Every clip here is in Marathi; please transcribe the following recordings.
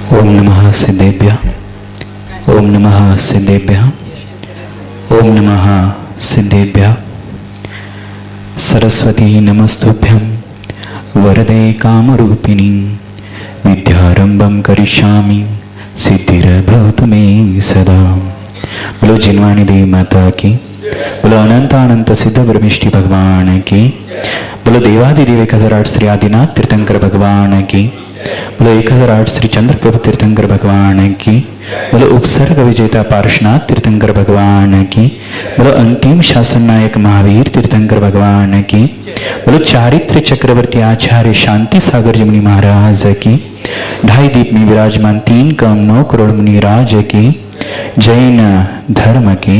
ओम नमः सिद्धेभ्यः। ओम नमः सिद्धेभ्यः। ओम नमः सिद्धेभ्यः। सरस्वती नमस्तुभ्यं वरदे कामरूपिणी विद्यारंभं करिष्यामि सिद्धिर्भवतु मे सदा। बोलो जिनवाणी देवी माता की, बोलो अनंत अनंत सिद्ध ब्रह्मिष्ठी भगवान की, बोलो देवादिदेव 1008 श्री आदिनाथ तीर्थंकर भगवान की, बोलो 1008 श्री चंद्रप्रभु तीर्थंकर भगवान की, बोलो उपसर्ग विजेता पार्श्वनाथ तीर्थंकर भगवान की, बोलो अंतिम शासन नायक महावीर तीर्थंकर भगवान की, बोलो चारित्र चक्रवर्ती आचार्य शांति सागर जी मुनि महाराज की, ढाई दीप में विराजमान 3 कम 9 करोड़ मुनि राज की, जैन धर्म की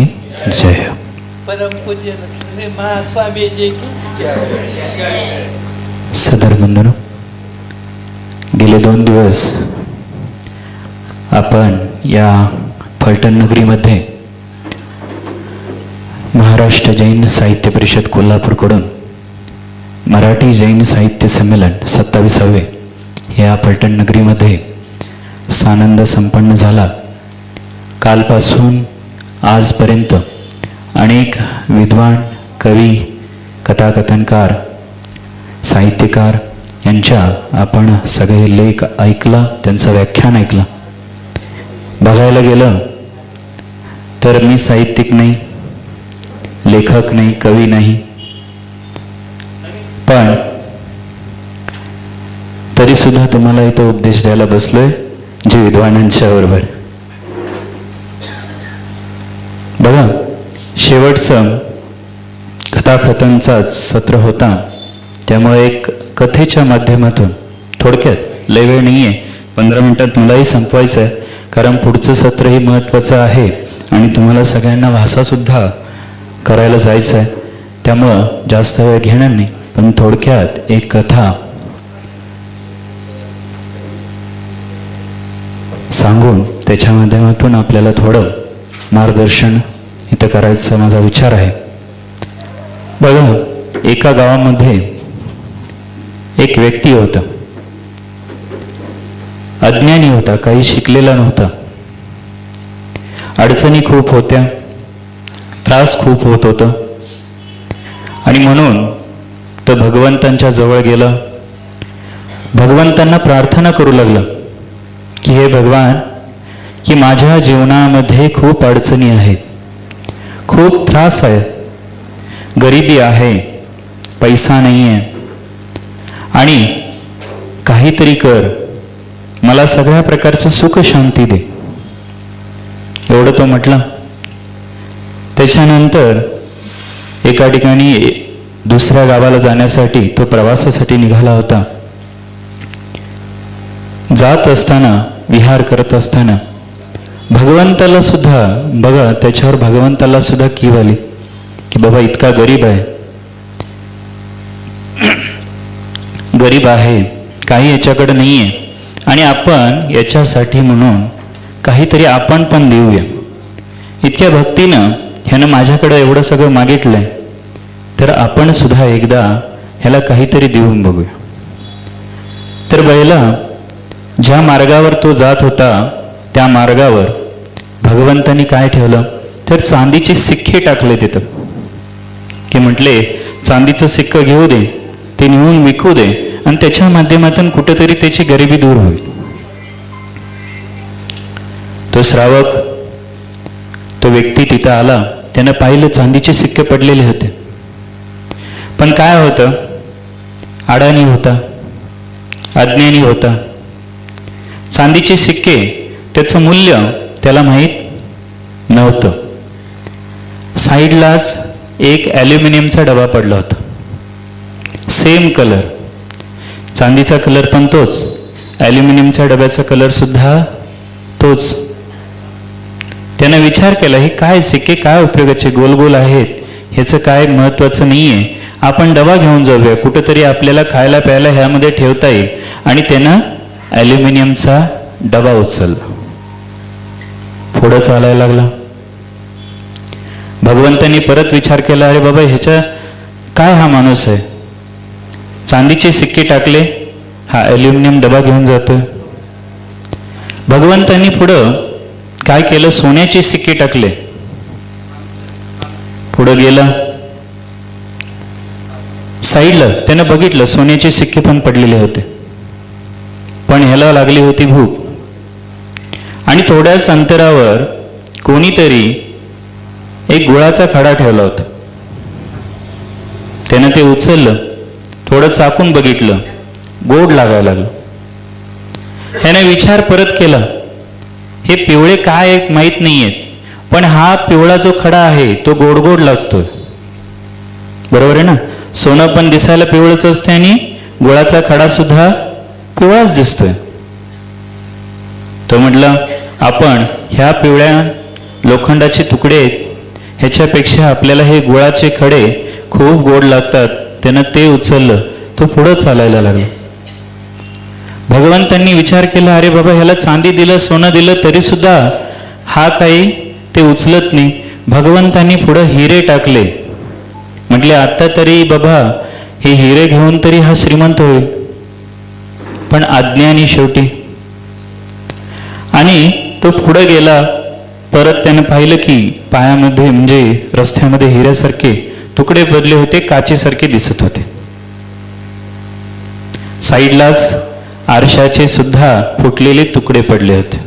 जय। परम पूज्य महास्वामी जी की सदर बंधनो, गेले 2 दिवस आपण या फलटण नगरीमध्ये महाराष्ट्र जैन साहित्य परिषद कोल्हापूरकडून मराठी जैन साहित्य संमेलन 27वे या फलटण नगरीमध्ये सानंद संपन्न झाला। कालपासून आजपर्यंत अनेक विद्वान, कवी, कथाकथनकार, साहित्यकार यांच्या आपण सगळे लेख ऐकला, त्यांचं व्याख्यान ऐकलं। बघायला गेलं तर मी साहित्यिक नाही, लेखक नाही, कवी नाही, पण तरी सुद्धा तुम्हाला इथं उपदेश द्यायला बसलोय जे विद्वानांच्या बरोबर। बघा, शेवटचं कथाकथनचाच सत्र होता, त्यामुळे एक कथेच्या माध्यमातून थोडक्यात, लय वेळ नाहीये, 15 मिनिटात मलाही संपवायचं आहे, कारण पुढचं सत्रही महत्त्वाचं आहे आणि तुम्हाला सगळ्यांना भाषासुद्धा करायला जायचं आहे, त्यामुळं जास्त वेळ घेणार नाही, पण थोडक्यात एक कथा सांगून त्याच्या माध्यमातून आपल्याला थोडं मार्गदर्शन इथं करायचा माझा विचार आहे। बघा, एका गावामध्ये एक व्यक्ती होता, अज्ञानी होता, काही शिकलेला नव्हता, अडचणी खूप होत्या, त्रास खूप होत होता आणि म्हणून तो भगवंतांच्या जवळ गेला, भगवंतांना प्रार्थना करू लागला की हे भगवान, की माझ्या जीवनामध्ये खूप अडचणी आहेत, खूप त्रास आहे, गरिबी आहे, पैसा नाही आहे आणि काहीतरी कर, मला सगळ्या प्रकारचं सुख शांती दे, एवढं तो म्हटला। त्याच्यानंतर एका ठिकाणी दुसऱ्या गावाला जाण्यासाठी तो प्रवासासाठी निघाला होता। जात असताना, विहार करत असताना भगवंताला सुद्धा, बघा, त्याच्यावर भगवंताला सुद्धा कीव आली की बाबा इतका गरीब आहे, गरीब आहे, काही याच्याकडे नाही आहे आणि आपण याच्यासाठी म्हणून काहीतरी आपण पण देऊया, इतक्या भक्तीनं ह्यानं माझ्याकडे एवढं सगळं मागितलंय, तर आपण सुद्धा एकदा ह्याला काहीतरी देऊन बघूया। तर बैला ज्या मार्गावर तो जात होता त्या मार्गावर भगवंतांनी काय ठेवलं, तर चांदीचे सिक्के टाकले तिथं, की म्हटले चांदीचं सिक्क घेऊ दे, ते नेऊन विकू दे आणि त्याच्या माध्यमातून कुठेतरी त्याची गरिबी दूर होईल। तो श्रावक, तो व्यक्ती तिथं आला, त्यानं पाहिलं चांदीचे सिक्के पडलेले होते, पण काय होतं, अडाणी होता, अज्ञानी होता, चांदीचे सिक्के त्याचं मूल्य त्याला माहीत नव्हतं। साईडलाच एक ॲल्युमिनियमचा डबा पडला होता, सेम कलर, चांदीचा कलर पण तोच, ॲल्युमिनियमच्या डब्याचा कलर सुद्धा तोच। त्यानं विचार केला, हे काय सिक्के काय उपयोगाचे, गोल गोल आहेत, ह्याचं काय महत्त्वाचं नाही आहे, आपण डबा घेऊन जाऊया, कुठंतरी आपल्याला खायला प्यायला ह्यामध्ये ठेवता येईल। आणि त्यानं ॲल्युमिनियमचा डबा उचलला, पुढं चालायला लागला। भगवंतांनी परत विचार केला, अरे बाबा ह्याच्या काय, हा माणूस आहे, चांदीचे सिक्के टाकले, हा ॲल्युमिनियम डबा घेऊन जातोय। भगवंतांनी पुढं काय केलं, सोन्याचे सिक्के टाकले. पुढं गेला, साईडला त्यानं बघितलं सोन्याचे सिक्के पण पडलेले होते. पण ह्याला लागली होती भूक. आणि थोड्याच अंतरावर कोणीतरी एक गुळाचा खडा ठेवला होता. त्यानं ते उचललं, थोडं चाकून बघितलं, गोड लागायला लागलं. ह्याने विचार परत केला, हे पिवळे काय एक माहीत नाहीयेत, पण हा पिवळा जो खडा आहे तो गोड गोड लागतोय. बरोबर आहे ना? सोनं पण दिसायला पिवळंच असते आणि गुळाचा खडा सुद्धा पिवळाच दिसतोय. तो म्हटला, आपण ह्या पिवळ्या लोखंडाचे तुकडे आहेत, ह्याच्यापेक्षा आपल्याला हे गुळाचे खडे खूप गोड लागतात. त्यानं ते उचललं, तो पुढं चालायला लागला. भगवंतांनी विचार केला, अरे बाबा ह्याला चांदी दिलं, सोनं दिलं, तरी सुद्धा हा काही ते उचलत नाही. भगवंतांनी पुढं हिरे टाकले. म्हटले, आता तरी बाबा हे हिरे घेऊन तरी हा श्रीमंत होईल. पण अज्ञानी शेवटी. आणि तो पुढे गेला. परत त्यानं पाहिलं की पायामध्ये म्हणजे रस्त्यामध्ये हिऱ्यासारखे तुकडे पडले होते, काचेसारखे दिसत होते. साईडलाच आरशाचे सुद्धा फुटलेले तुकडे पडले होते.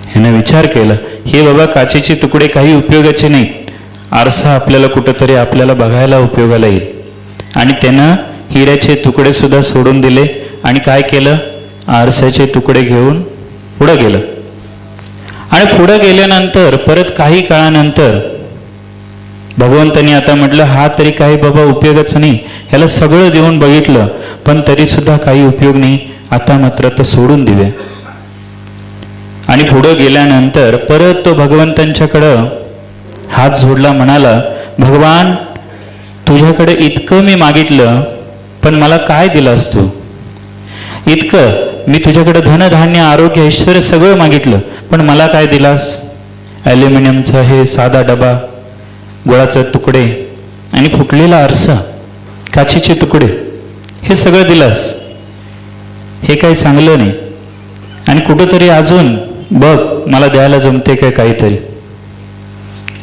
ह्यानं विचार केला, हे बाबा काचेचे तुकडे काही उपयोगाचे नाहीत, आरसा आपल्याला कुठंतरी आपल्याला बघायला उपयोगाला येईल. आणि त्यानं हिऱ्याचे तुकडे सुद्धा सोडून दिले आणि काय केलं, आरशाचे तुकडे घेऊन पुढं गेलं. आणि पुढं गेल्यानंतर परत काही काळानंतर भगवंतांनी आता म्हटलं, हा तरी काही बाबा उपयोगाचं नाही, ह्याला सगळं देऊन बघितलं पण तरी सुद्धा काही उपयोग नाही, आता मात्र तर सोडून देऊया. आणि पुढं गेल्यानंतर परत तो भगवंतांच्याकडं हात जोडला, म्हणाला, भगवान तुझ्याकडे इतकं मी मागितलं पण मला काय दिलास तू? इतकं मी तुझ्याकडे धनधान्य, आरोग्य, ऐश्वर्य सगळं मागितलं पण मला काय दिलास? ॲल्युमिनियमचा हे साधा डबा, गुळाचे तुकडे आणि फुटलेला आरसा, काचेचे तुकडे, हे सगळं दिलास. हे काही चांगलं नाही. आणि कुठंतरी अजून बघ मला द्यायला जमते काय काहीतरी.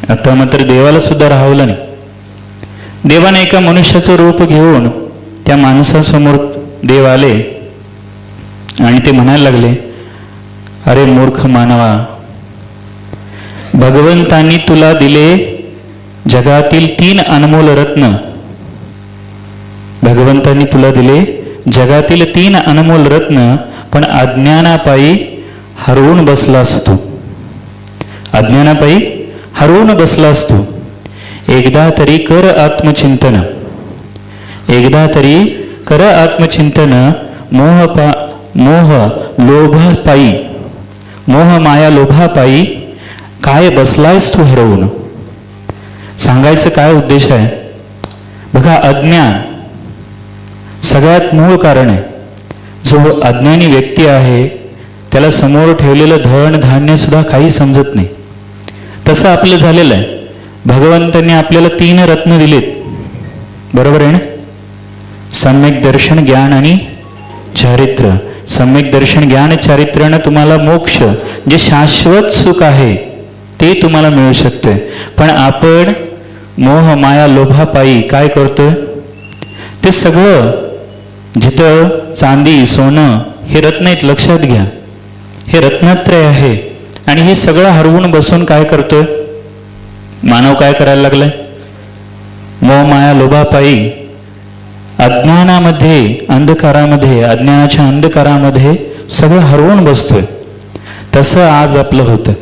आता मात्र देवाला सुद्धा राहवलं नाही. देवाने एका मनुष्याचं रूप घेऊन त्या माणसासमोर देव आले आणि ते म्हणायला लागले, अरे मूर्ख मानवा, भगवंतांनी तुला दिले जगातील 3 अनमोल रत्न. भगवंतांनी तुला दिले जगातील 3 अनमोल रत्न, पण अज्ञानापायी हरवून बसलास तू. अज्ञानापायी हरवून बसलास तू. एकदा तरी कर आत्मचिंतन, एकदा तरी कर आत्मचिंतन. मोह लोभापायी, मोह माया लोभापायी काय बसलायस तू हरवून. सांगायचं काय उद्देश आहे? बघा, अज्ञान सगळ्यात मूळ कारण आहे. जो अज्ञानी व्यक्ती आहे त्याला समोर ठेवलेलं धन धान्य सुद्धा काही समजत नाही. तसं आपलं झालेलं आहे. भगवंतांनी आपल्याला 3 रत्न दिलेत, बरोबर आहे ना? सम्यक दर्शन, ज्ञान आणि चारित्र्य. सम्यक दर्शन, ज्ञान, चारित्र्यानं तुम्हाला मोक्ष, जे शाश्वत सुख आहे ते तुम्हाला मिळू शकते. पण आपण मोह माया लोभापायी काय करतोय? ते सगळं, जिथं चांदी सोनं हे रत्न आहेत, लक्षात घ्या, हे रत्नत्रय आहे. आणि हे सगळं हरवून बसून काय करतोय मानव? काय करायला लागलाय? मोह माया लोभापायी अज्ञानामध्ये, अंधकारामध्ये, अज्ञानाच्या अंधकारामध्ये सगळं हरवून बसतोय. तसं आज आपलं होतं.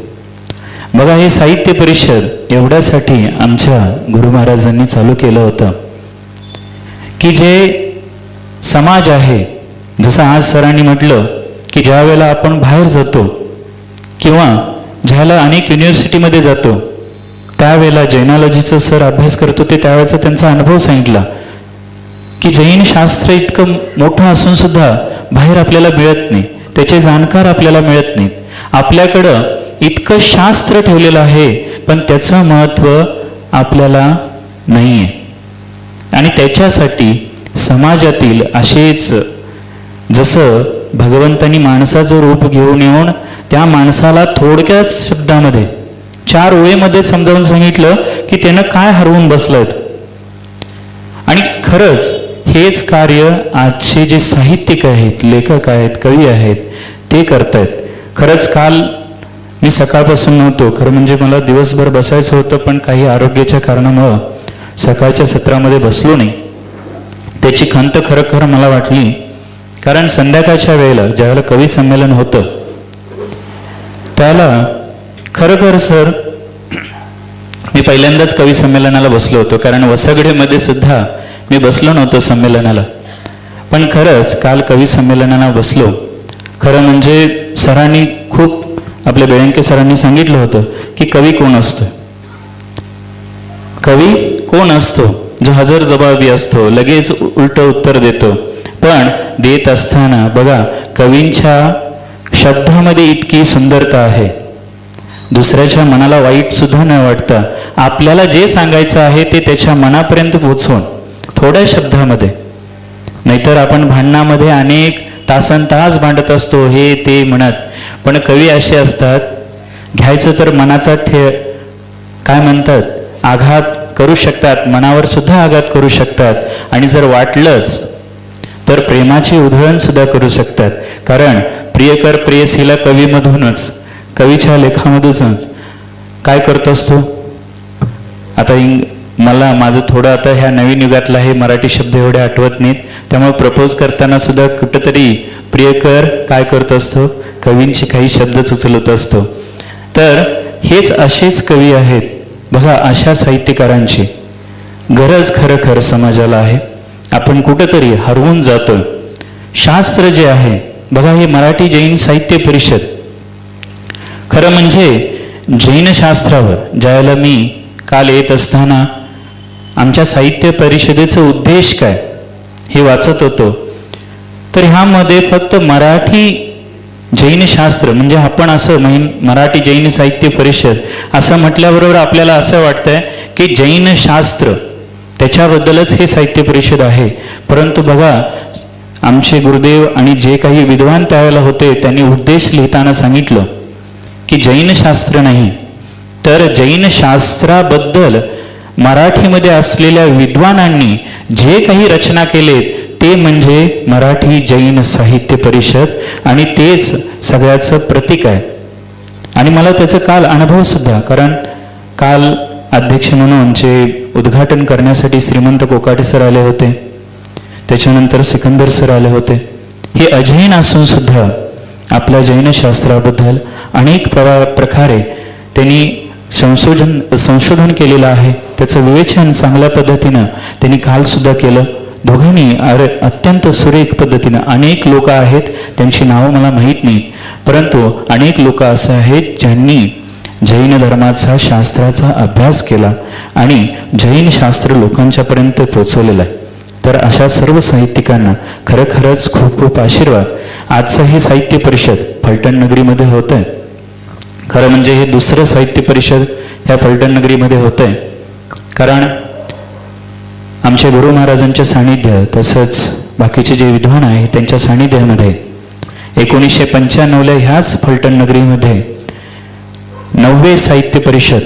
बघा, हे साहित्य परिषद एवढ्यासाठी आमच्या गुरु महाराजांनी चालू केलं होतं की जे समाज आहे, जसं आज सरांनी म्हटलं की ज्या वेळेला आपण बाहेर जातो किंवा ज्याला अनेक युनिव्हर्सिटीमध्ये जातो, त्यावेळेला जैनॉलॉजीचं सर अभ्यास करतो, ते त्यावेळेचा त्यांचा अनुभव सांगितला की जैन शास्त्र इतकं मोठं असून सुद्धा बाहेर आपल्याला मिळत नाही, त्याचे जाणकार आपल्याला मिळत नाहीत. आपल्याकडं इतकं शास्त्र ठेवलेलं आहे पण त्याचं महत्त्व आपल्याला नाही आहे. आणि त्याच्यासाठी समाजातील असेच, जसं भगवंतानी माणसाचं रूप घेऊन येऊन त्या माणसाला थोडक्याच शब्दामध्ये 4 ओळीमध्ये समजावून सांगितलं की त्यानं काय हरवून बसलंय. आणि खरंच हेच कार्य आजचे जे साहित्यिक आहेत, लेखक आहेत, कवी आहेत ते करतायत. खरंच काल मी सकाळपासून नव्हतो, खरं म्हणजे मला दिवसभर बसायचं होतं, पण काही आरोग्याच्या कारणामुळं सकाळच्या सत्रामध्ये बसलो नाही. त्याची खंत खरं मला वाटली, कारण संध्याकाळच्या वेळेला ज्यावेळेला कवी संमेलन होतं त्याला खरं सर मी पहिल्यांदाच कवी संमेलनाला बसलो होतो, कारण वसगडेमध्ये सुद्धा मी बसलो नव्हतो संमेलनाला. पण खरंच काल कवी संमेलनाला बसलो. खरं म्हणजे सरांनी खूप, आपल्या बेळंके सरांनी सांगितलं होतं की कवी कोण असतो. कवी कोण असतो? जो हजर जबाबी असतो, लगेच उलट उत्तर देतो. पण देत असताना बघा, कवींच्या शब्दामध्ये इतकी सुंदरता आहे, दुसऱ्याच्या मनाला वाईट सुद्धा न वाटता आपल्याला जे सांगायचं आहे ते त्याच्या मनापर्यंत पोचवून थोड्या शब्दामध्ये. नाहीतर आपण भांडणामध्ये अनेक तासनतास भांडत असतो हे ते म्हणत, पण कवी असे असतात, घ्यायचं तर मनाचा काय म्हणतात, आघात करू शकतात, मनावर सुद्धा आघात करू शकतात, आणि जर वाटलंच तर प्रेमाची उधळण सुद्धा करू शकतात. कारण प्रियकर प्रेयसीला कवीमधूनच, कवीच्या लेखामधूनच काय करत असतो. आता मला माझं थोडं आता ह्या नवीन युगातला हे मराठी शब्द एवढे आठवत नाहीत, त्यामुळे प्रपोज करताना सुद्धा कुठंतरी प्रियकर काय करत असतो, कवींची काही शब्द सुचलत असतो. तर हेच असेच कवी आहेत बघा. अशा साहित्यकारांची गरज खरं समाजाला आहे. आपण कुठंतरी हरवून जातो. शास्त्र जे आहे बघा, हे मराठी जैन साहित्य परिषद, खरं म्हणजे जैन शास्त्रावर ज्यावेळेला मी काल येत असताना आमच्या साहित्य परिषदेचा उद्देश काय हे वाचत होतो, तर ह्यामध्ये फक्त मराठी जैन शास्त्र म्हणजे आपण असं मराठी जैन साहित्य परिषद असं म्हटल्याबरोबर आपल्याला असं वाटतंय की जैन शास्त्र त्याच्याबद्दलच हे साहित्य परिषद आहे. परंतु बघा, आमचे गुरुदेव आणि जे काही विद्वान त्यावेळेला होते त्यांनी उद्देश लिहिताना सांगितलं की जैन शास्त्र नाही, तर जैन शास्त्राबद्दल मराठीमध्ये असलेल्या विद्वानांनी जे काही रचना केलेत ते म्हणजे मराठी जैन साहित्य परिषद, आणि तेच सगळ्याचं प्रतीक आहे. आणि मला त्याचा काल अनुभव सुद्धा, कारण काल अध्यक्ष म्हणून जे उद्घाटन करण्यासाठी श्रीमंत कोकाटे सर आले होते, त्याच्यानंतर सिकंदर सर आले होते. हे अजैन असून सुद्धा आपल्या जैन शास्त्राबद्दल अनेक प्रकारे त्यांनी संशोधन केलेलं आहे. त्याचं विवेचन चांगल्या पद्धतीनं त्यांनी काल सुद्धा केलं. दोघांनी अत्यंत सुरेख पद्धतीनं, अनेक लोक आहेत त्यांची नावं मला माहीत नाही, परंतु अनेक लोक असं आहेत ज्यांनी जैन धर्माचा शास्त्राचा अभ्यास केला आणि जैन शास्त्र लोकांच्यापर्यंत पोचवलेलं आहे. तर अशा सर्व साहित्यिकांना खरंच खूप आशीर्वाद. आजचं हे साहित्य परिषद फलटण नगरीमध्ये होत आहे. खरं म्हणजे हे दुसरं साहित्य परिषद ह्या फलटण नगरीमध्ये होत आहे, कारण आमच्या गुरु महाराजांच्या सानिध्य तसंच बाकीचे जे विद्वान आहे त्यांच्या सानिध्यामध्ये 1995ला ह्याच फलटण नगरीमध्ये 9वे साहित्य परिषद,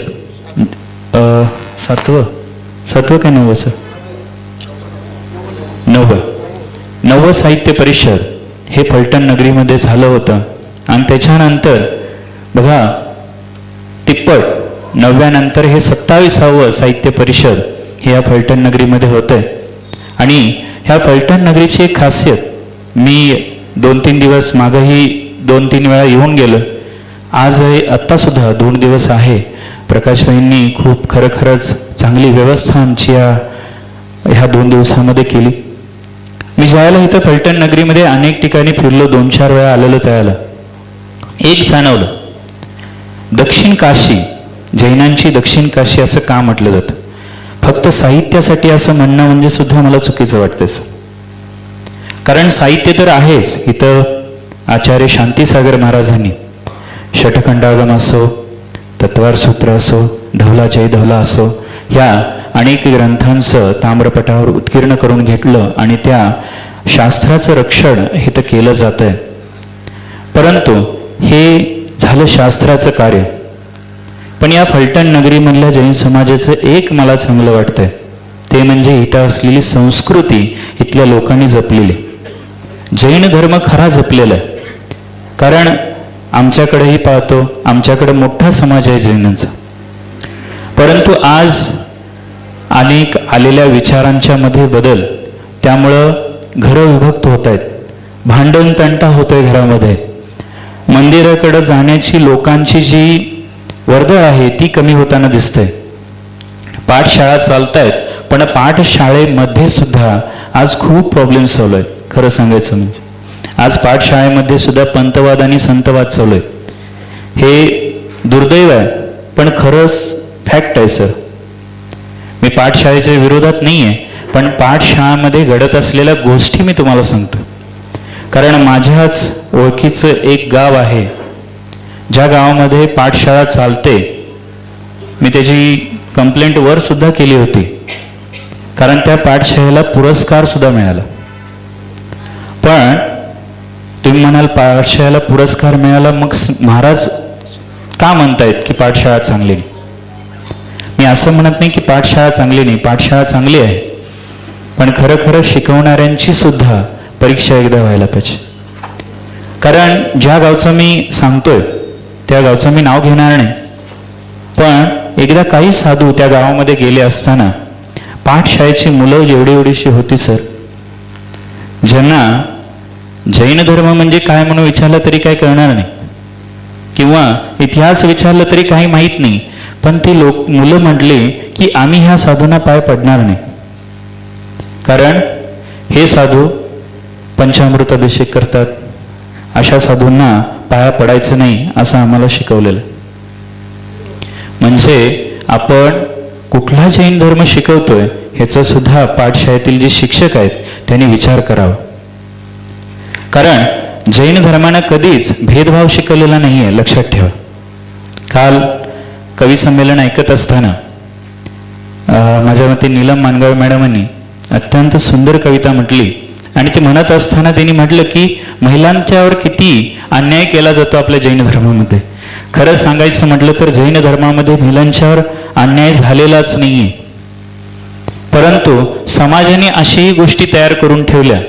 7वं काय 9वं सर, 9वं साहित्य परिषद हे फलटण नगरीमध्ये झालं होतं. आणि त्याच्यानंतर बघा, तिप्पट 9व्यानंतर हे 27वं साहित्य परिषद हे या फलटण नगरीमध्ये होतंय. आणि ह्या फलटण नगरीची एक खासियत, मी 2-3 दिवस मागही 2-3 वेळा येऊन गेलो, आज आत्ता सुद्धा 2 दिवस आहे. प्रकाशभाईंनी खूप खरंच चांगली व्यवस्था आमची ह्या 2 दिवसामध्ये केली. मी ज्यावेळेला इथं फलटण नगरीमध्ये अनेक ठिकाणी फिरलो, 2-4 वेळा आलेलो, त्यावेळेला एक जाणवलं, दक्षिण काशी, जैनांची दक्षिण काशी असं का म्हटलं जातं. फक्त साहित्यासाठी असं म्हणणं म्हणजे सुद्धा मला चुकीचं वाटतं. कारण साहित्य तर आहेच. इथं आचार्य शांतीसागर महाराजांनी षटखंडागम असो, तत्वार सूत्र असो, धवला जय धवला असो, ह्या अनेक ग्रंथांचं ताम्रपटावर उत्कीर्ण करून घेतलं आणि त्या शास्त्राचं रक्षण हे तर केलं जात आहे. परंतु हे झालं शास्त्राचं कार्य. पण या फलटण नगरीमधल्या जैन समाजाचं एक मला चांगलं वाटतंय, ते म्हणजे इथं असलेली संस्कृती इथल्या लोकांनी जपलेली. जैन धर्म खरा जपलेला आहे. कारण आमच्याकडेही पाहतो, आमच्याकडे मोठा समाज आहे जैनांचा. परंतु आज अनेक आलेल्या विचारांच्या मध्ये बदल, त्यामुळं घरं विभक्त होत आहेत, भांडण तंटा होतोय घरामध्ये. मंदिराकडे जाण्याची लोकांची जी वर्दळ आहे ती कमी होताना दिसते. पाठशाळा चालतायत, पण पाठशाळेमध्ये सुद्धा आज खूप प्रॉब्लेम्स चालू आहेत. खरं सांगायचं म्हणजे आज पाठशाळेमध्ये सुद्धा पंतवाद आणि संतवाद चालू आहेत. हे दुर्दैव आहे, पण खरंच फॅक्ट आहे सर. मी पाठशाळेच्या विरोधात नाही आहे, पण पाठशाळामध्ये घडत असलेल्या गोष्टी मी तुम्हाला सांगतो. कारण माझ्याच ओळखीचं एक गाव आहे, ज्या गावामध्ये पाठशाळा चालते. मी त्याची कंप्लेंट वर सुद्धा केली होती, कारण त्या पाठशाळेला पुरस्कार सुद्धा मिळाला. पण तुम्ही म्हणाल पाठशाळेला पुरस्कार मिळाला, मग महाराज का म्हणतायत की पाठशाळा चांगली नाही? मी असं म्हणत नाही की पाठशाळा चांगली नाही, पाठशाळा चांगली आहे. पण खरं खरं शिकवणाऱ्यांची सुद्धा परीक्षा एकदा व्हायला पाहिजे. कारण ज्या गावचं मी सांगतोय त्या गावचं मी नाव घेणार नाही, पण एकदा काही साधू त्या गावामध्ये गेले असताना पाठशाळेची मुलं एवढी एवढीशी होती सर, ज्यांना जैन धर्म म्हणजे काय म्हणून विचारलं तरी काय कळणार नाही, किंवा इतिहास विचारलं तरी काही माहीत नाही. पण ती मुलं म्हटली की आम्ही ह्या साधूंना पाय पडणार नाही, कारण हे साधू पंचामृत अभिषेक करतात, अशा साधूंना पाया पडायचं नाही असं आम्हाला शिकवलेलं. म्हणजे आपण कुठला जैन धर्म शिकवतोय ह्याचा सुद्धा पाठशाळेतील जे शिक्षक आहेत त्यांनी विचार करावा. कारण जैन धर्मानं कधीच भेदभाव शिकवलेला नाही आहे, लक्षात ठेवा. काल कवी संमेलन ऐकत असताना माझ्या मते नीलम मानगावे मॅडमांनी अत्यंत सुंदर कविता म्हटली, आणि ते म्हणत असताना त्यांनी म्हटलं की महिलांच्यावर किती अन्याय केला जातो आपल्या जैन धर्मामध्ये. खरं सांगायचं म्हटलं तर जैन धर्मामध्ये महिलांच्यावर अन्याय झालेलाच नाहीये, परंतु समाजाने अशाही गोष्टी तयार करून ठेवल्या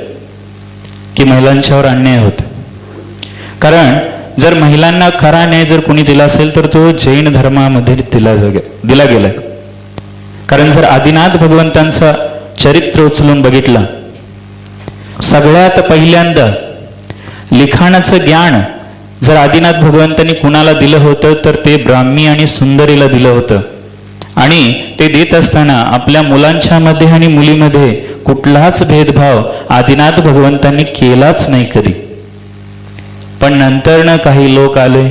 की महिलांच्यावर अन्याय होतो. कारण जर महिलांना खरा न्याय जर कोणी दिला असेल तर तो जैन धर्मामध्ये दिला गेलाय. कारण जर आदिनाथ भगवंतांचा चरित्र उचलून बघितलं, सगळ्यात पहिल्यांदा लिखाणाचं ज्ञान जर आदिनाथ भगवंतांनी कुणाला दिलं होतं तर ते ब्राह्मी आणि सुंदरीला दिलं होतं. आणि ते देत असताना आपल्या मुलांच्या मध्ये आणि मुलीमध्ये कुठलाच भेदभाव आदिनाथ भगवंतांनी केलाच नाही कधी. पण नंतर काही लोक आले,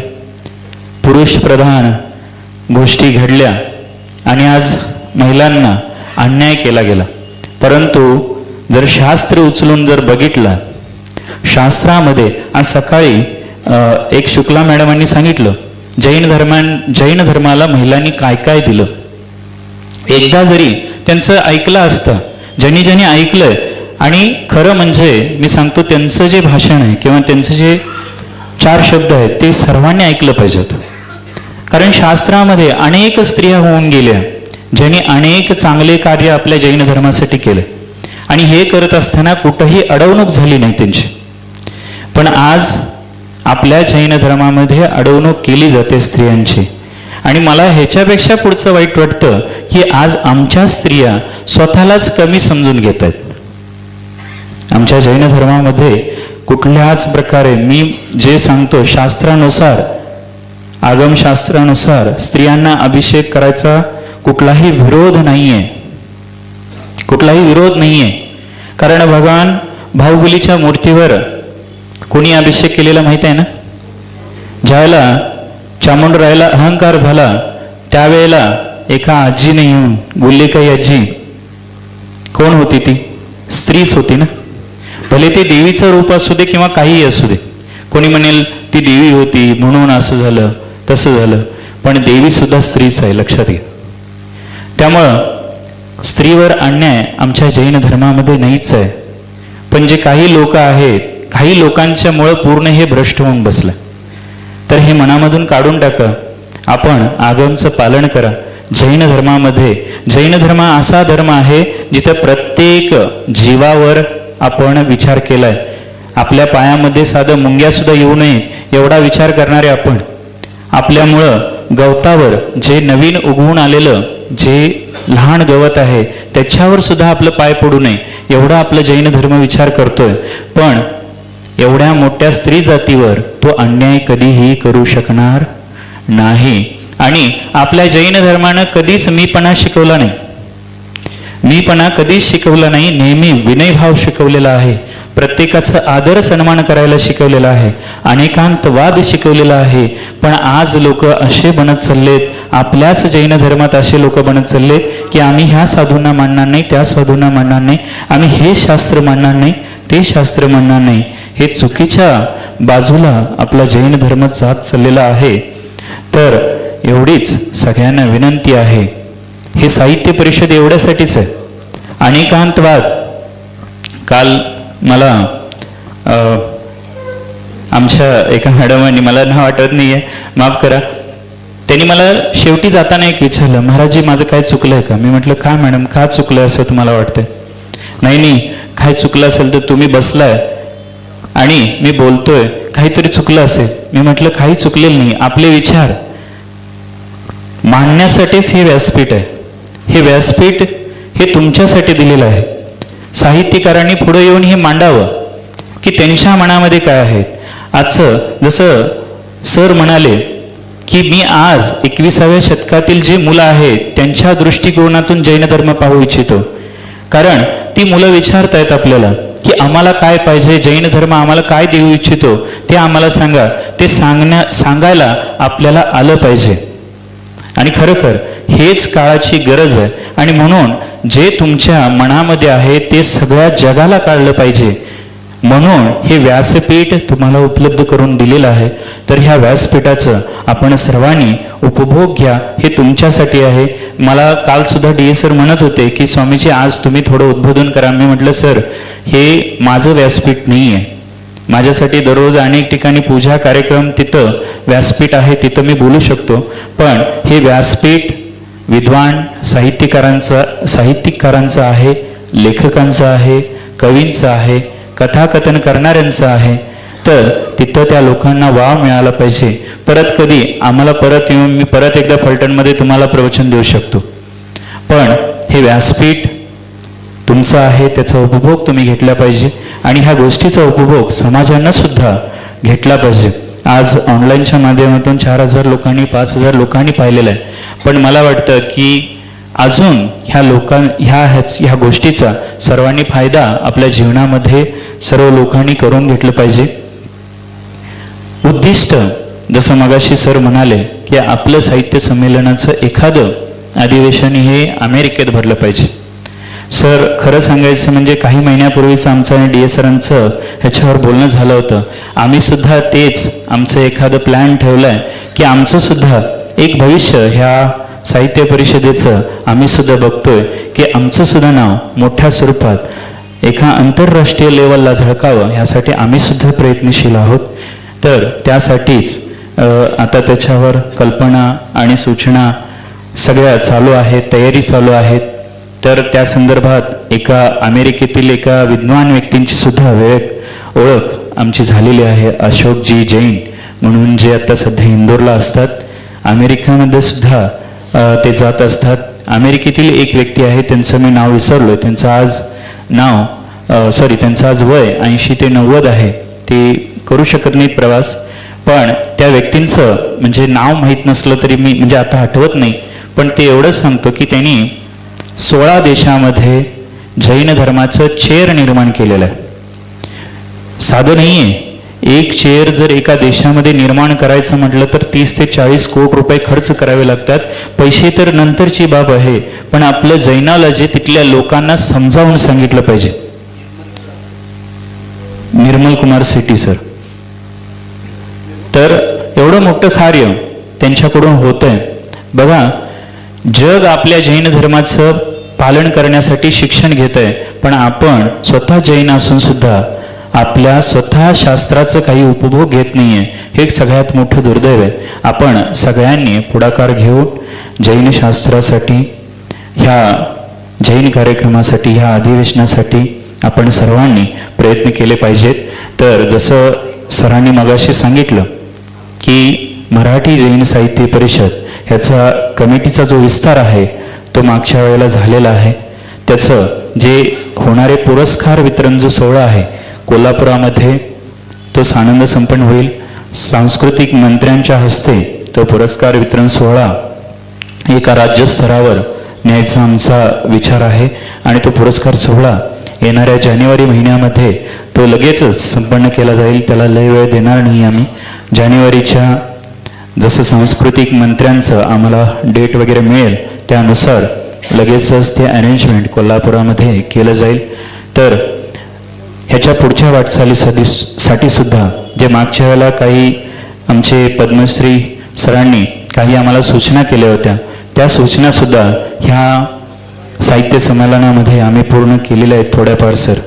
पुरुष प्रधान गोष्टी घडल्या आणि आज महिलांना अन्याय केला गेला. परंतु जर शास्त्र उचलून जर बघितलं, शास्त्रामध्ये आज सकाळी एक शुक्ला मॅडमांनी सांगितलं जैन धर्माला महिलांनी काय काय दिलं. एकदा जरी त्यांचं ऐकलं असतं, ज्यांनी ऐकलंय, आणि खरं म्हणजे मी सांगतो त्यांचं जे भाषण आहे किंवा त्यांचं जे 4 शब्द आहेत ते सर्वांनी ऐकलं पाहिजेत. कारण शास्त्रामध्ये अनेक स्त्रिया होऊन गेल्या ज्यांनी अनेक चांगले कार्य आपल्या जैन धर्मासाठी केले, आणि हे करत असताना कुठंही अडवणूक झाली नाही त्यांची. पण आज आपल्या जैन धर्मामध्ये अडवणूक केली जाते स्त्रियांची. आणि मला ह्याच्यापेक्षा पुढचं वाईट वाटतं की आज आमच्या स्त्रिया स्वतःलाच कमी समजून घेत आहेत. आमच्या जैन धर्मामध्ये कुठल्याच प्रकारे मी जे सांगतो शास्त्रानुसार, आगमशास्त्रानुसार स्त्रियांना अभिषेक करायचा कुठलाही विरोध नाहीये, कुठलाही विरोध नाहीये. कारण भगवान बाहुबलीच्या मूर्तीवर कोणी अभिषेक केलेला माहित आहे ना? ज्यावेळेला चामुंडरायाला अहंकार झाला त्यावेळेला एका आजीने येऊन, गुल्लेकाई आजी कोण होती? ती स्त्रीच होती ना. भले ते देवीचं रूप असू दे किंवा काहीही असू दे, कोणी म्हणेल ती देवी होती म्हणून असं झालं तसं झालं, पण देवी सुद्धा स्त्रीच आहे, लक्षात घ्या. त्यामुळं स्त्रीवर अन्याय आमच्या जैन धर्मामध्ये नाहीच आहे. पण जे काही लोक आहेत, काही लोकांच्यामुळं पूर्ण हे भ्रष्ट होऊन बसलं. तर हे मनामधून काढून टाका. आपण आगमचं पालन करा. जैन धर्मामध्ये, जैन धर्म असा धर्म आहे जिथं प्रत्येक जीवावर आपण विचार केलाय. आपल्या पायामध्ये साधं मुंग्या सुद्धा येऊ नये एवढा विचार करणारे आपण. आपल्यामुळं गवतावर जे नवीन उगवून आलेलं जे लहान गवत आहे त्याच्यावर सुद्धा आपलं पाय पडू नये एवढा आपलं जैन धर्म विचार करतोय. पण एवढ्या मोठ्या स्त्री जातीवर तो अन्याय कधीही करू शकणार नाही. आणि आपल्या जैन धर्मानं कधीच मीपणा शिकवला नाही. मीपणा कधीच शिकवला नाही. नेहमी विनयभाव शिकवलेला आहे. प्रत्येकाचा आदर सन्मान करायला शिकवलेला आहे. अनेकांतवाद शिकवलेला आहे. पण आज लोक असे बनत चाललेत, आपल्याच जैन धर्मात असे लोक बनत चाललेत की आम्ही ह्या साधूंना मानणार नाही, त्या साधूंना मानणार नाही, आम्ही हे शास्त्र मानणार नाही, ते शास्त्र मानणार नाही. हे चुकीच्या बाजूला आपला जैन धर्म जात चाललेला आहे. तर एवढीच सगळ्यांना विनंती आहे. हे साहित्य परिषद एवढ्यासाठीच आहे. अनेकांतवाद. काल मला आमच्या एका मॅडमांनी, मला नाव आठवत नाहीये, माफ करा, त्यांनी मला शेवटी जाताना एक विचारलं, महाराजजी माझं काय चुकलंय का? मी म्हटलं का मॅडम, का चुकलं असं तुम्हाला वाटतंय? नाही, काय चुकलं असेल तर तुम्ही बसलाय आणि मी बोलतोय, काहीतरी चुकलं असेल. मी म्हटलं काही चुकलेलं नाही. आपले विचार मांडण्यासाठीच हे व्यासपीठ आहे. हे व्यासपीठ हे तुमच्यासाठी दिलेलं आहे. साहित्यकारांनी पुढे येऊन हे मांडावं की त्यांच्या मनामध्ये काय आहे. आजचं जसं सर म्हणाले की मी आज 21व्या शतकातील जे मुलं आहेत त्यांच्या दृष्टिकोनातून जैन धर्म पाहू इच्छितो. कारण ती मुलं विचारतायत आपल्याला की आम्हाला काय पाहिजे, जैन धर्म आम्हाला काय देऊ इच्छितो ते आम्हाला सांगा. ते सांगायला आपल्याला आलं पाहिजे. आणि खरोखर हेच काळाची गरज आहे. आणि म्हणून जे तुमच्या मनामध्ये आहे ते सगळ्या जगाला काढलं पाहिजे. म्हणून हे व्यासपीठ तुम्हाला उपलब्ध करून दिलेलं आहे. तर ह्या व्यासपीठाचं आपण सर्वांनी उपभोग घ्या. हे तुमच्यासाठी आहे. मला काल सुद्धा डी सर म्हणत होते की स्वामीजी आज तुम्ही थोडं उद्बोधन करा. मी म्हटलं सर हे माझं व्यासपीठ नाही आहे. माझ्यासाठी दररोज अनेक ठिकाणी पूजा कार्यक्रम, तिथं व्यासपीठ आहे, तिथं मी बोलू शकतो. पण हे व्यासपीठ विद्वान साहित्यिककारांचं आहे, लेखकांचं आहे, कवींचं आहे, कथाकथन करणाऱ्यांचं आहे. तर तिथं त्या लोकांना वाव मिळाला पाहिजे. परत कधी आम्हाला परत येऊन मी परत एकदा फलटणमध्ये तुम्हाला प्रवचन देऊ शकतो. पण हे व्यासपीठ तुमचं आहे, त्याचा उपभोग तुम्ही घेतला पाहिजे. आणि ह्या गोष्टीचा उपभोग समाजानं सुद्धा घेतला पाहिजे. आज ऑनलाईनच्या माध्यमातून 4000 लोकांनी 5000 लोकांनी पाहिलेलं आहे. पण मला वाटतं की अजून ह्या गोष्टीचा सर्वांनी फायदा आपल्या जीवनामध्ये सर्व लोकांनी करून घेतलं पाहिजे. उद्दिष्ट जसं मगाशी सर म्हणाले की आपलं साहित्य संमेलनाचं एखादं अधिवेशन हे अमेरिकेत भरलं पाहिजे. सर खरं सांगायचं म्हणजे काही महिन्यापूर्वीच आमचं आणि डी सरांचं ह्याच्यावर बोलणं झालं होतं. आम्ही सुद्धा तेच आमचं एखादं प्लॅन ठेवलं आहे की आमचं सुद्धा एक भविष्य ह्या साहित्य परिषदेचं आम्ही सुद्धा बघतोय की आमचं सुद्धा नाव मोठ्या स्वरूपात एका आंतरराष्ट्रीय लेवलला झळकावं ह्यासाठी आम्ही सुद्धा प्रयत्नशील आहोत. तर त्यासाठीच आता त्याच्यावर कल्पना आणि सूचना सगळ्या चालू आहेत, तयारी चालू आहेत. तर त्या संदर्भात अमेरिकेतील एका विद्वान व्यक्तींची सुद्धा ओळख आमची झालेली आहे. अशोकजी जैन म्हणून जे आता सध्या इंदोरला असतात. अमेरिकेमध्ये सुद्धा ते जात असतात. अमेरिकेतील एक व्यक्ती आहे, त्यांचं मी नाव विसरलो. त्यांचं आज वय 80 ते 90 आहे. ते करू शकत नाहीत प्रवास. पण त्या व्यक्तींचं म्हणजे नाव माहीत नसलं तरी मी म्हणजे आता आठवत नाही. पण ते एवढंच सांगतो की त्यांनी 16 देशामध्ये जैन धर्माचं चेअर निर्माण केलेलं आहे. साधं नाही आहे. एक चेअर जर एका देशामध्ये निर्माण करायचं म्हटलं तर 30 ते 40 कोटी रुपये खर्च करावे लागतात. पैसे तर नंतरची बाब आहे. पण आपलं जैनॉलॉजी तिथल्या लोकांना समजावून सांगितलं पाहिजे. निर्मल कुमार सेठी सर. तर एवढं मोठं कार्य त्यांच्याकडून होतंय. बघा, जग आपल्या जैन धर्माचं पालन करण्यासाठी शिक्षण घेत आहे. पण आपण स्वतः जैन असून सुद्धा आपल्या स्वतः शास्त्राचं काही उपभोग घेत नाही आहे, हे सगळ्यात मोठं दुर्दैव आहे. आपण सगळ्यांनी पुढाकार घेऊन जैन शास्त्रासाठी, ह्या जैन कार्यक्रमासाठी, ह्या अधिवेशनासाठी आपण सर्वांनी प्रयत्न केले पाहिजेत. तर जसं सरांनी मगाशी सांगितलं की मराठी जैन साहित्य परिषद ह्याचा कमिटीचा जो विस्तार आहे तो मागच्या वेळेला झालेला आहे. त्याचं जे होणारे पुरस्कार वितरण जो सोहळा आहे कोल्हापुरामध्ये तो सानंद संपन्न होईल. सांस्कृतिक मंत्र्यांच्या हस्ते तो पुरस्कार वितरण सोहळा एका राज्यस्तरावर न्यायचा आमचा विचार आहे आणि तो पुरस्कार सोहळा येणाऱ्या जानेवारी महिन्यामध्ये तो लगेचच संपन्न केला जाईल. त्याला लय वेळ देणार नाही आम्ही. जानेवारीच्या जसं सांस्कृतिक मंत्र्यांचं आम्हाला डेट वगैरे मिळेल त्यानुसार लगेचच ते अरेंजमेंट कोल्हापुरामध्ये केलं जाईल. तर ह्याच्या पुढच्या वाटचालीसाठी सुद्धा जे मागच्या वेळेला काही आमचे पद्मश्री सरांनी काही आम्हाला सूचना केल्या होत्या, त्या सूचनासुद्धा ह्या साहित्य संमेलनामध्ये आम्ही पूर्ण केलेल्या आहेत थोड्याफार सर.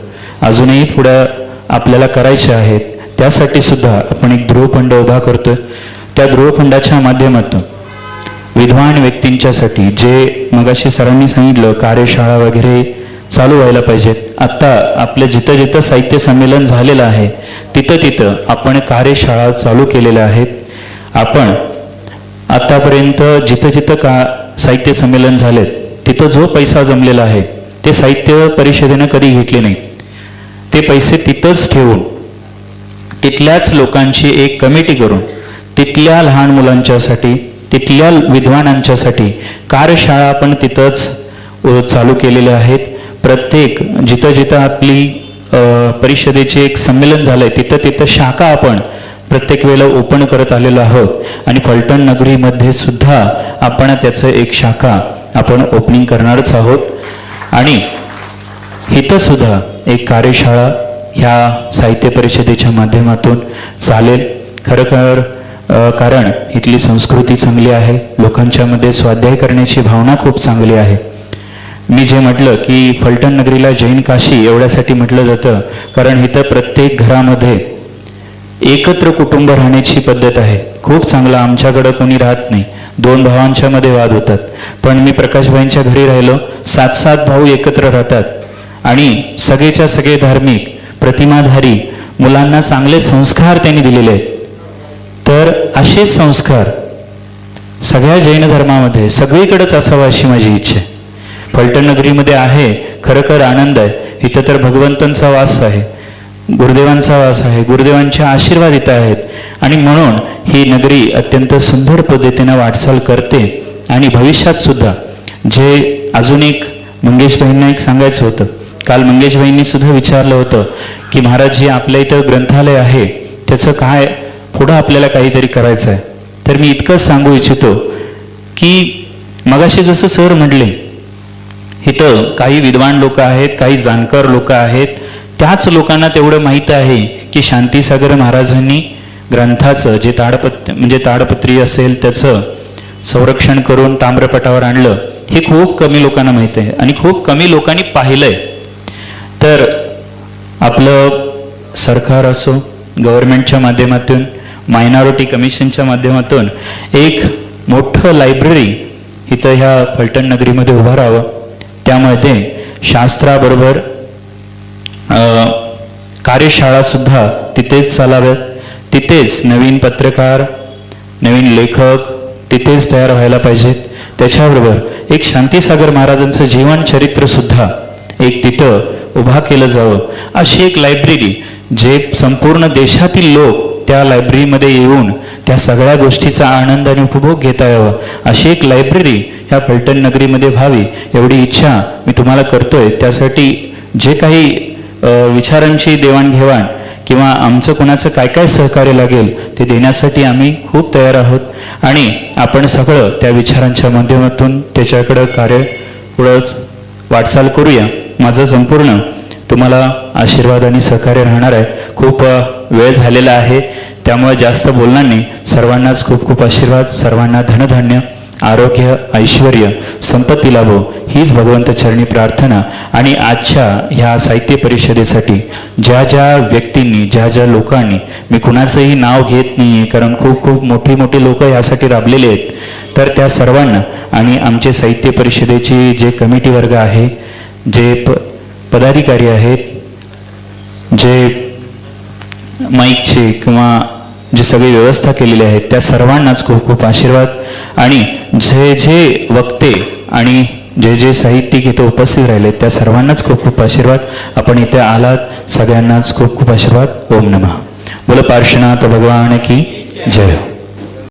अजूनही पुढं आपल्याला करायचे आहेत. त्यासाठी सुद्धा आपण एक ध्रुवफंड उभा करतोय. त्या ध्रुवफंडाच्या माध्यमातून विद्वान व्यक्तींच्यासाठी जे मगाशी सरांनी सांगितलं कार्यशाळा वगैरे चालू व्हायला पाहिजेत. आत्ता आपलं जिथं जिथं साहित्य संमेलन झालेलं आहे तिथं तिथं आपण कार्यशाळा चालू केलेल्या आहेत. आपण आत्तापर्यंत जिथं जिथं साहित्य संमेलन झालेत तिथं जो पैसा जमलेला आहे ते साहित्य परिषदेनं कधी घेतले नाही. ते पैसे तिथंच ठेवून तिथल्याच लोकांची एक कमिटी करून तिथल्या लहान मुलांच्यासाठी, तिथल्या विद्वानांच्यासाठी कार्यशाळा आपण तिथंच चालू केलेल्या आहेत. प्रत्येक जिथं जिथं आपली परिषदेचे एक संमेलन झालंय तिथं तिथं शाखा आपण प्रत्येक वेळेला ओपन करत आलेलो आहोत. आणि फलटण नगरीमध्ये सुद्धा आपण त्याचं एक शाखा आपण ओपनिंग करणारच आहोत. आणि इथं सुद्धा एक कार्यशाळा ह्या साहित्य परिषदेच्या माध्यमातून चालेल. खरं कारण इथली संस्कृती चांगली आहे, लोकांच्यामध्ये स्वाध्याय करण्याची भावना खूप चांगली आहे. मी जे म्हटलं की फलटण नगरीला जैन काशी एवढ्यासाठी म्हटलं जातं कारण इथं प्रत्येक घरामध्ये एकत्र कुटुंब राहण्याची पद्धत आहे. खूप चांगलं. आमच्याकडं कोणी राहत नाही, दोन भावांच्या मध्ये वाद होतात. पण मी प्रकाशभाईंच्या घरी राहिलो, 7 भाऊ एकत्र राहतात आणि सगळेच्या सगळे धार्मिक प्रतिमाधारी, मुलांना चांगले संस्कार त्यांनी दिलेले आहेत. तर असे संस्कार सगळ्या जैन धर्मामध्ये सगळीकडेच असावा अशी माझी इच्छा आहे. फलटण नगरीमध्ये आहे, खरोखर आनंद आहे. इथं तर भगवंतांचा वास आहे, गुरुदेवांचा वास आहे, गुरुदेवांचे आशीर्वाद इथं आहेत. आणि म्हणून ही नगरी अत्यंत सुंदर पद्धतीनं वाटचाल करते. आणि भविष्यात सुद्धा जे अजून एक मंगेशभाईंना एक सांगायचं होतं, काल मंगेशभाईंनी सुद्धा विचारलं होतं की महाराज जे आपल्या इथं ग्रंथालय आहे त्याचं काय पुढं आपल्याला काहीतरी करायचं आहे. तर मी इतकंच सांगू इच्छितो की मगाशी जसं सर म्हटले इथं काही विद्वान लोक आहेत, काही जाणकार लोक आहेत. त्याच लोकांना तेवढं माहीत आहे की शांतीसागर महाराजांनी ग्रंथाचं जे ताडपत्री असेल त्याचं संरक्षण करून ताम्रपटावर आणलं, हे खूप कमी लोकांना माहीत आहे आणि खूप कमी लोकांनी पाहिलंय. तर आपलं सरकार असो, गव्हर्नमेंटच्या माध्यमातून, मायनॉरिटी कमिशनच्या माध्यमातून एक मोठं लायब्ररी इथं ह्या फलटण नगरीमध्ये उभं राहावं. त्यामध्ये शास्त्राबरोबर कार्यशाळा सुद्धा तिथेच चालाव्यात. तिथेच नवीन पत्रकार, नवीन लेखक तिथेच तयार व्हायला पाहिजेत. त्याच्याबरोबर एक शांतीसागर महाराजांचं जीवन चरित्र सुद्धा एक तिथं उभा केलं जावं. अशी एक लायब्ररी जे संपूर्ण देशातील लोक त्या लायब्ररीमध्ये येऊन त्या सगळ्या गोष्टीचा आनंद आणि उपभोग घेता यावा, अशी एक लायब्ररी ह्या फलटण नगरीमध्ये व्हावी एवढी इच्छा मी तुम्हाला करतोय. त्यासाठी जे काही विचारांची देवाणघेवाण किंवा आमचं कोणाचं काय काय सहकार्य लागेल ते देण्यासाठी आम्ही खूप तयार आहोत. आणि आपण सगळं त्या विचारांच्या माध्यमातून त्याच्याकडं कार्य पुढं वाटचाल करूया. माझं संपूर्ण तुम्हाला आशीर्वाद आणि सहकार्य राहणार आहे. खूप वेळ झालेला आहे त्यामुळे जास्त बोलणार नाही. सर्वांनाच खूप खूप आशीर्वाद, सर्वांना धनधान्य आरोग्य, ऐश्वर, संपत्ती लाभो हीच भगवंत चरणी प्रार्थना. आणि आजच्या ह्या साहित्य परिषदेसाठी ज्या ज्या व्यक्तींनी, ज्या ज्या लोकांनी, मी कुणाचंही नाव घेत नाही आहे कारण खूप खूप मोठी मोठी लोक यासाठी राबलेले आहेत, तर त्या सर्वांना आणि आमचे साहित्य परिषदेचे जे कमिटी वर्ग आहे, जे पदाधिकारी आहेत, जे माईकचे किंवा जे सगळी व्यवस्था केलेली आहे त्या सर्वांनाच खूप खूप आशीर्वाद. आणि जे जे वक्ते आणि जे जे साहित्यिक इथे उपस्थित राहिले त्या सर्वांनाच खूप खूप आशीर्वाद. आपण इथे आलात सगळ्यांनाच खूप खूप आशीर्वाद. ओम नमः. बोलो पार्श्वनाथ भगवान की जय.